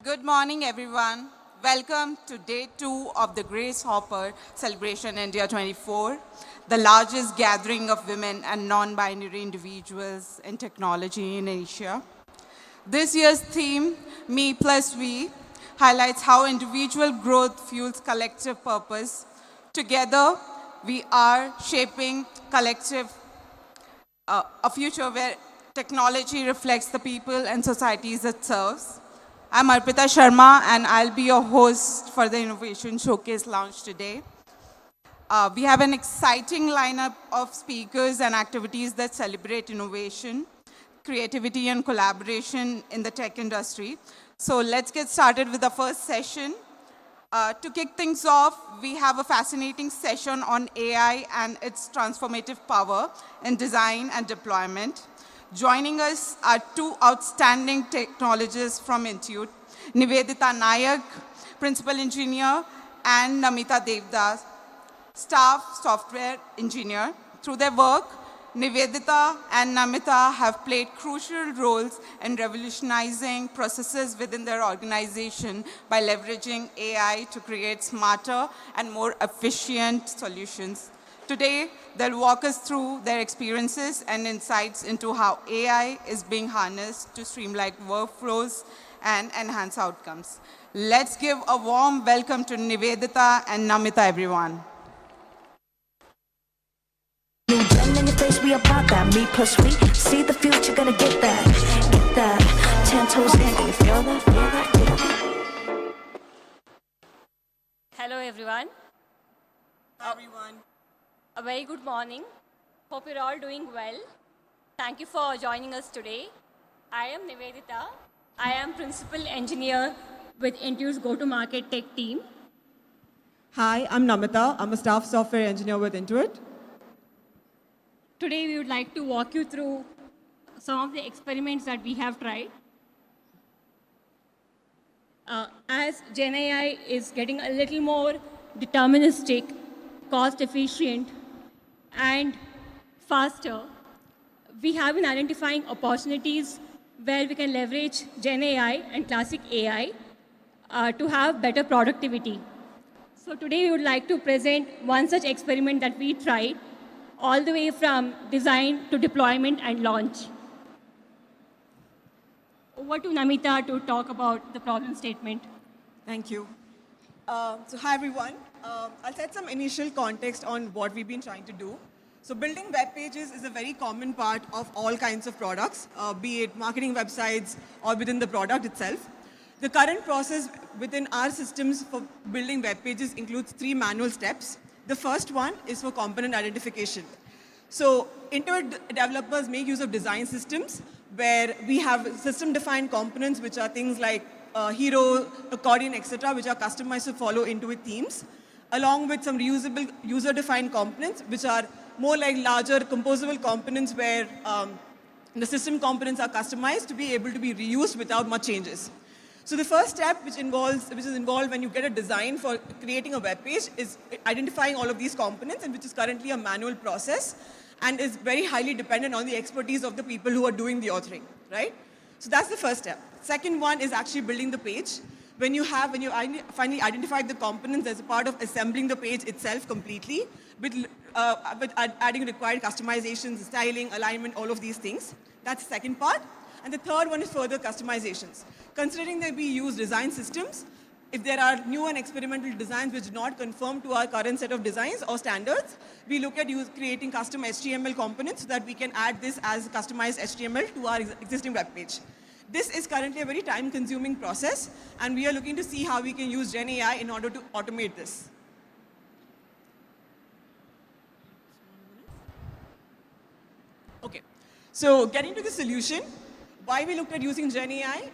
Good morning, everyone. Welcome to day 2 of the Grace Hopper Celebration India 24, the largest gathering of women and non-binary individuals in technology in Asia. This year's theme, Me Plus We, highlights how individual growth fuels collective purpose. Together, we are shaping a future where technology reflects the people and societies it serves. I'm Arpita Sharma, and I'll be your host for the Innovation Showcase launch today. We have an exciting lineup of speakers and activities that celebrate innovation, creativity, and collaboration in the tech industry. So let's get started with the first session. To kick things off, we have a fascinating session on AI and its transformative power in design and deployment. Joining us are two outstanding technologists from Intuit, Nivedita Nayak, Principal Engineer, and Namita Devdas, Staff Software Engineer. Through their work, Nivedita and Namita have played crucial roles in revolutionizing processes within their organization by leveraging AI to create smarter and more efficient solutions. Today, they'll walk us through their experiences and insights into how AI is being harnessed to streamline workflows and enhance outcomes. Let's give a warm welcome to Nivedita and Namita, everyone. New gen in your face, we about that. Me plus we see the future, gonna get that. Get that. 10 toes in, can you feel that? Feel that? Feel that? Hello everyone. Everyone. A very good morning. Hope you're all doing well. Thank you for joining us today. I am Nivedita. I am Principal Engineer with Intuit's Go-to-Market Tech team. Hi, I'm Namita. I'm a staff software engineer with Intuit. Today we would like to walk you through some of the experiments that we have tried. As Gen AI is getting a little more deterministic, cost efficient, and faster, we have been identifying opportunities where we can leverage Gen AI and classic AI to have better productivity. So today we would like to present one such experiment that we tried all the way from design to deployment and launch. Over to Namita to talk about the problem statement. Thank you. Hi, everyone. I'll set some initial context on what we've been trying to do. So building web pages is a very common part of all kinds of products, be it marketing websites or within the product itself. The current process within our systems for building web pages includes 3 manual steps. The first one is for component identification. So Intuit developers make use of design systems where we have system-defined components, which are things like hero, accordion, etc., which are customized to follow Intuit themes, along with some reusable user-defined components, which are more like larger composable components where the system components are customized to be able to be reused without much changes. So the first step, which is involved when you get a design for creating a web page, is identifying all of these components, and which is currently a manual process and is very highly dependent on the expertise of the people who are doing the authoring, right? So that's the first step. Second one is actually building the page. When you finally identified the components as a part of assembling the page itself completely, with adding required customizations, styling, alignment, all of these things. That's the second part. And the third one is further customizations. Considering that we use design systems, if there are new and experimental designs which do not conform to our current set of designs or standards, we look at creating custom HTML components so that we can add this as customized HTML to our existing web page. This is currently a very time-consuming process, and we are looking to see how we can use Gen AI in order to automate this. Okay, so getting to the solution, why we looked at using Gen AI,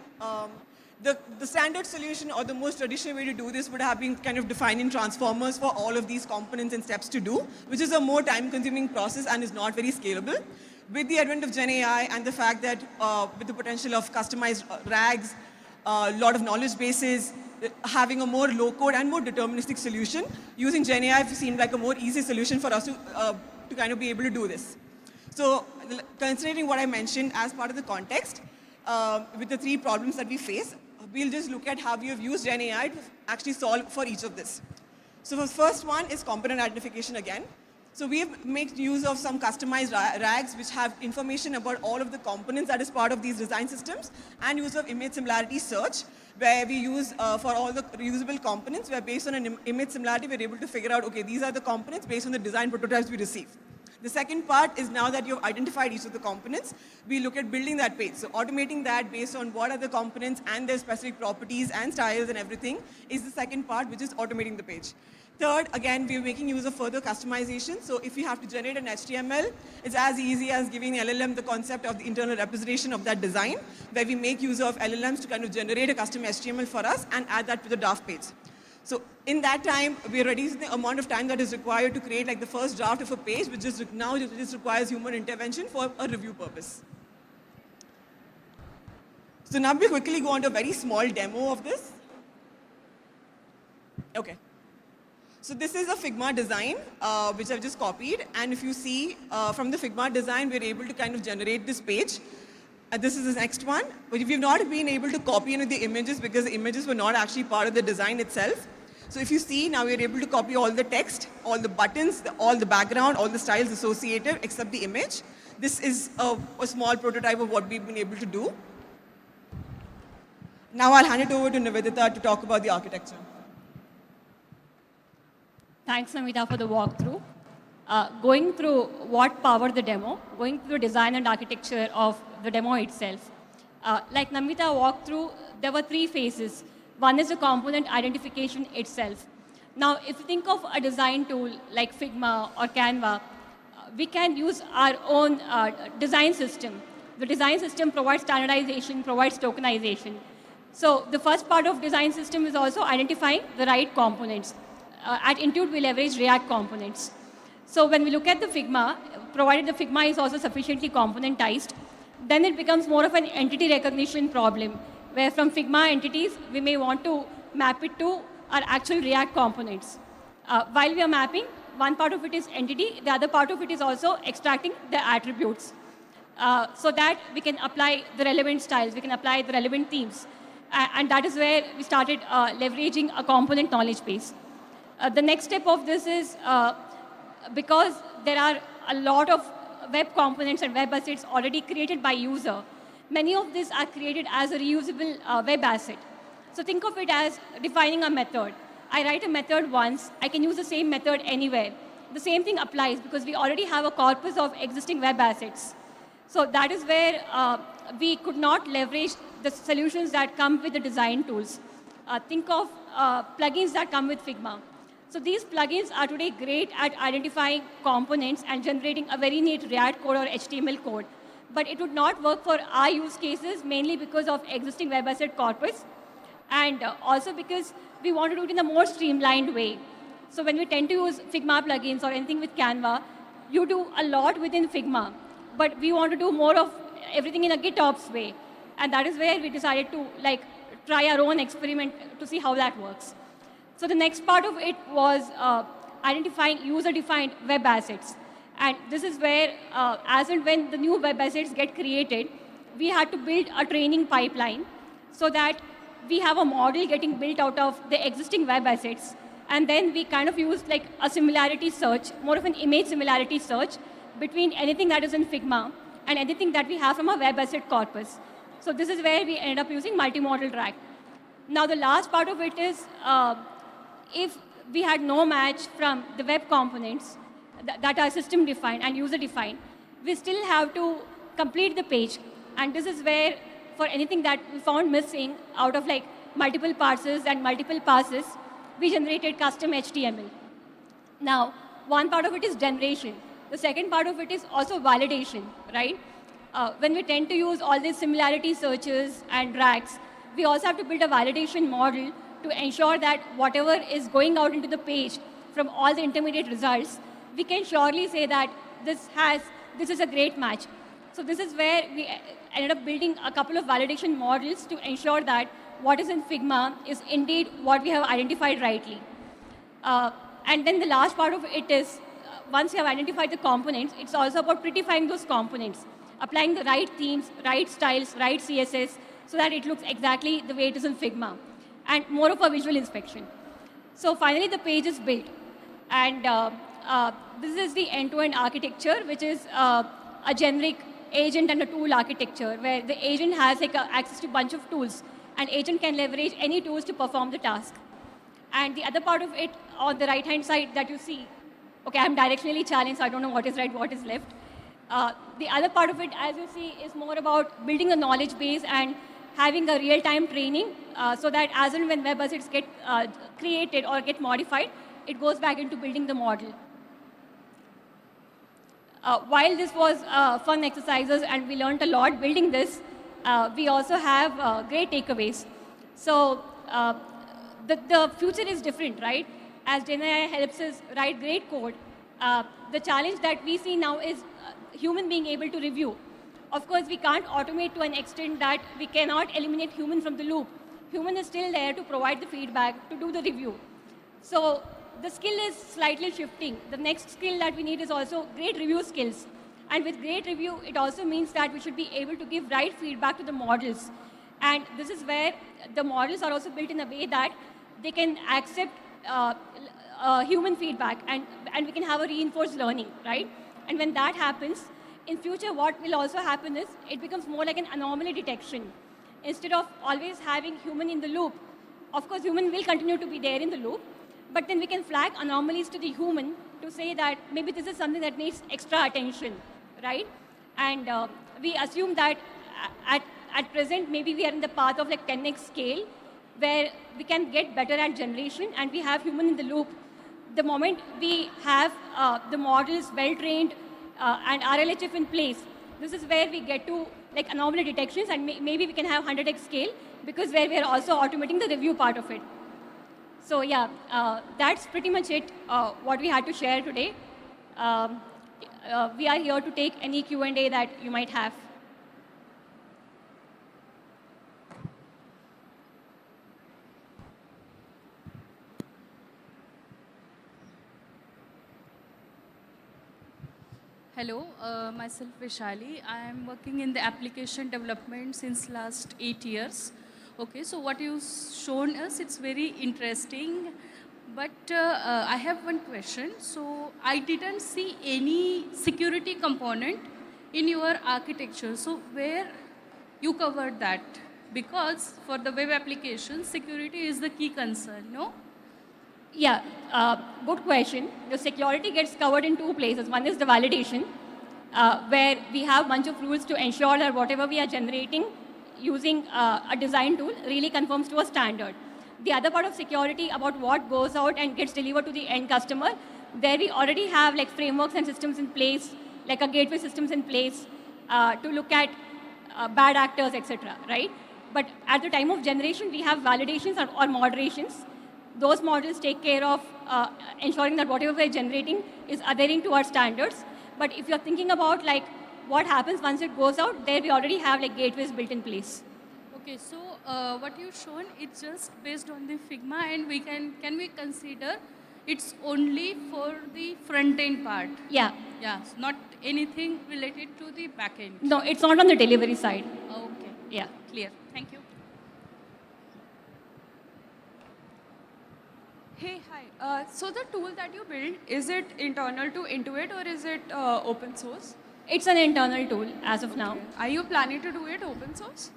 the standard solution or the most traditional way to do this would have been kind of defining transformers for all of these components and steps to do, which is a more time-consuming process and is not very scalable. With the advent of Gen AI and the fact that with the potential of customized RAGs, a lot of knowledge bases, having a more low-code and more deterministic solution, using Gen AI seemed like a more easy solution for us to kind of be able to do this. So considering what I mentioned as part of the context, with the 3 problems that we face, we'll just look at how we have used Gen AI to actually solve for each of this. So the first one is component identification again. So we have made use of some customized RAGs which have information about all of the components that is part of these design systems, and use of image similarity search, where we use for all the reusable components, where based on an image similarity, we're able to figure out, okay, these are the components based on the design prototypes we receive. The second part is, now that you've identified each of the components, we look at building that page. So automating that based on what are the components and their specific properties and styles and everything is the second part, which is automating the page. Third, again, we're making use of further customization. So if you have to generate an HTML, it's as easy as giving the LLM the concept of the internal representation of that design, where we make use of LLMs to kind of generate a custom HTML for us and add that to the draft page. So in that time, we're reducing the amount of time that is required to create like the first draft of a page, which is now it just requires human intervention for a review purpose. So now we'll quickly go on to a very small demo of this. Okay. So this is a Figma design, which I've just copied. And if you see from the Figma design, we're able to kind of generate this page. This is the next one. But if you've not been able to copy any of the images because the images were not actually part of the design itself. So if you see, now we're able to copy all the text, all the buttons, all the background, all the styles associated, except the image. This is a small prototype of what we've been able to do. Now I'll hand it over to Nivedita to talk about the architecture. Thanks, Namita, for the walkthrough. Going through what powered the demo, going through the design and architecture of the demo itself. Like Namita walked through, there were three phases. One is the component identification itself. Now, if you think of a design tool like Figma or Canva, we can use our own design system. The design system provides standardization, provides tokenization. So the first part of design system is also identifying the right components. At Intuit, we leverage React components. So when we look at the Figma, provided the Figma is also sufficiently componentized, then it becomes more of an entity recognition problem, where from Figma entities, we may want to map it to our actual React components. While we are mapping, one part of it is entity, the other part of it is also extracting the attributes, so that we can apply the relevant styles, we can apply the relevant themes. And that is where we started leveraging a component knowledge base. The next step of this is, because there are a lot of web components and web assets already created by user, many of these are created as a reusable web asset. So think of it as defining a method. I write a method once, I can use the same method anywhere. The same thing applies because we already have a corpus of existing web assets. So that is where we could not leverage the solutions that come with the design tools. Think of plugins that come with Figma. So these plugins are today great at identifying components and generating a very neat React code or HTML code. But it would not work for our use cases, mainly because of existing web asset corpus, and also because we want to do it in a more streamlined way. So when we tend to use Figma plugins or anything with Canva, you do a lot within Figma, but we want to do more of everything in a GitOps way. And that is where we decided to try our own experiment to see how that works. So the next part of it was identifying user-defined web assets. And this is where, as and when the new web assets get created, we had to build a training pipeline so that we have a model getting built out of the existing web assets. And then we kind of used a similarity search, more of an image similarity search between anything that is in Figma and anything that we have from a web asset corpus. So this is where we ended up using multimodal RAG. Now the last part of it is, if we had no match from the web components that are system defined and user defined, we still have to complete the page. And this is where, for anything that we found missing out of multiple parsers and multiple passes, we generated custom HTML. Now, one part of it is generation. The second part of it is also validation, right? When we tend to use all these similarity searches and RAGs, we also have to build a validation model to ensure that whatever is going out into the page from all the intermediate results, we can surely say that this is a great match. So this is where we ended up building a couple of validation models to ensure that what is in Figma is indeed what we have identified rightly. And then the last part of it is, once you have identified the components, it's also about prettifying those components, applying the right themes, right styles, right CSS, so that it looks exactly the way it is in Figma, and more of a visual inspection. So finally, the page is built. And this is the end-to-end architecture, which is a generic agent and a tool architecture, where the agent has like access to a bunch of tools, and agent can leverage any tools to perform the task. And the other part of it, on the right-hand side that you see, okay, I'm directionally challenged, so I don't know what is right, what is left. The other part of it, as you see, is more about building a knowledge base and having a real-time training so that as and when web assets get created or get modified, it goes back into building the model. While this was fun exercises and we learned a lot building this, we also have great takeaways. So the future is different, right? As GenAI helps us write great code, the challenge that we see now is human being able to review. Of course, we can't automate to an extent that we cannot eliminate human from the loop. Human is still there to provide the feedback, to do the review. So the skill is slightly shifting. The next skill that we need is also great review skills. And with great review, it also means that we should be able to give right feedback to the models. And this is where the models are also built in a way that they can accept human feedback, and we can have a reinforced learning, right? And when that happens, in future, what will also happen is it becomes more like an anomaly detection. Instead of always having human in the loop, of course, human will continue to be there in the loop, but then we can flag anomalies to the human to say that maybe this is something that needs extra attention, right? And we assume that at present, maybe we are in the path of like 10x scale, where we can get better at generation and we have human in the loop. The moment we have the models well-trained and RLHF in place, this is where we get to like anomaly detections, and maybe we can have 100x scale, because where we are also automating the review part of it. So yeah, that's pretty much it, what we had to share today. We are here to take any Q&A that you might have. Hello, myself Vishali. I am working in the application development since last 8 years. Okay, so what you've shown us, it's very interesting. But I have one question. So I didn't see any security component in your architecture. So where you covered that? Because for the web application, security is the key concern, no? Yeah, good question. The security gets covered in two places. One is the validation, where we have a bunch of rules to ensure that whatever we are generating using a design tool really conforms to a standard. The other part of security about what goes out and gets delivered to the end customer, there we already have like frameworks and systems in place, like a gateway systems in place to look at bad actors, etc. Right? But at the time of generation, we have validations or moderations. Those models take care of ensuring that whatever we're generating is adhering to our standards. But if you're thinking about like what happens once it goes out, there we already have like gateways built in place. Okay, so what you've shown, it's just based on the Figma, and can we consider it's only for the front end part? Yeah. Yeah, not anything related to the back end. No, it's not on the delivery side. Okay, Yeah. clear. Thank you. Hey, hi. So the tool that you build, is it internal to Intuit or is it open source? It's an internal tool as of now. Are you planning to do it open source?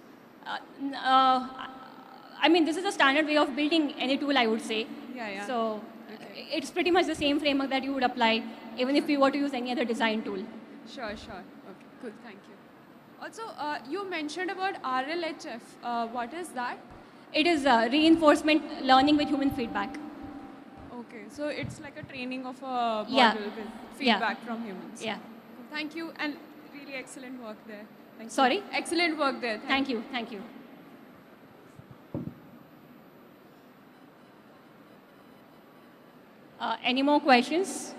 I mean, this is a standard way of building any tool, I would say. Yeah. So it's pretty much the same framework that you would apply, even if you were to use any other design tool. Sure. Okay, good, thank you. Also, you mentioned about RLHF. What is that? It is reinforcement learning with human feedback. Okay, so it's like a training of a model Yeah. with Yeah. feedback from humans. Yeah. Thank you, and really excellent work there. Thank you. Sorry? Excellent work there. Thank you. Thank you. Any more questions?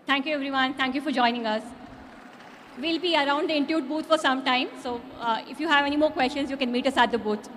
Thank you, everyone. Thank you for joining us. We'll be around the Intuit booth for some time. So if you have any more questions, you can meet us at the booth.